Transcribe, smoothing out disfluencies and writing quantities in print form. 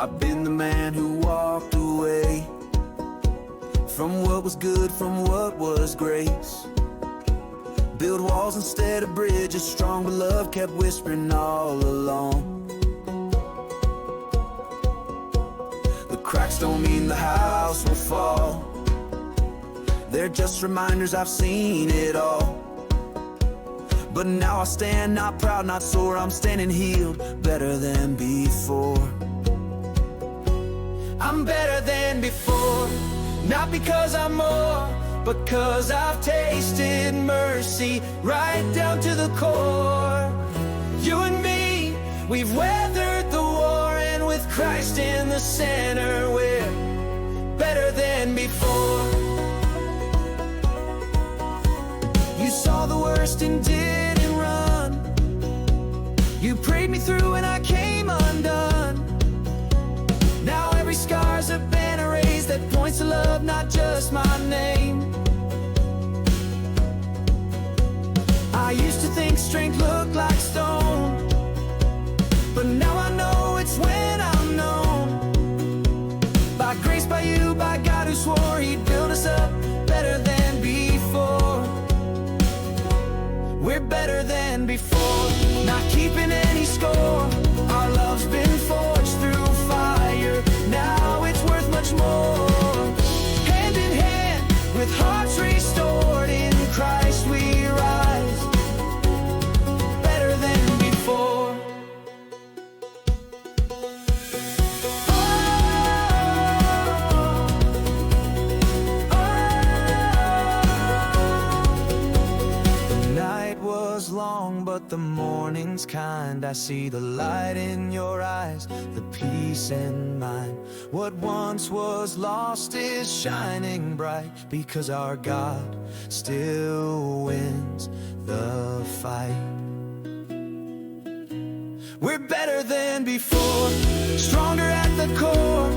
I've been the man who walked away from what was good, from what was grace. Build walls instead of bridges, strong but love kept whispering all along. The cracks don't mean the house will fall, they're just reminders I've seen it all. But now I stand, not proud, not sore, I'm standing healed, better than before. I'm better than before, not because I'm more, but 'cause I've tasted mercy right down to the core. You and me, we've weathered the war, and with Christ in the center, we're better than before. You saw the worst and didn't run. You prayed me through and I came undone. Now every scar's a banner raised that points to love, not just my name. I used to think strength looked like stone, but now I know it's when I'm known. By grace, by you, by God who swore he'd build us up better than before. We're better than before, not keeping any score. Our love's been forged through fire, now it's worth much more. Hand in hand, with hearts restored, in Christ we rise, better than before. Was long, but the morning's kind. I see the light in your eyes, the peace in mine. What once was lost is shining bright, because our God still wins the fight. We're better than before, stronger at the core.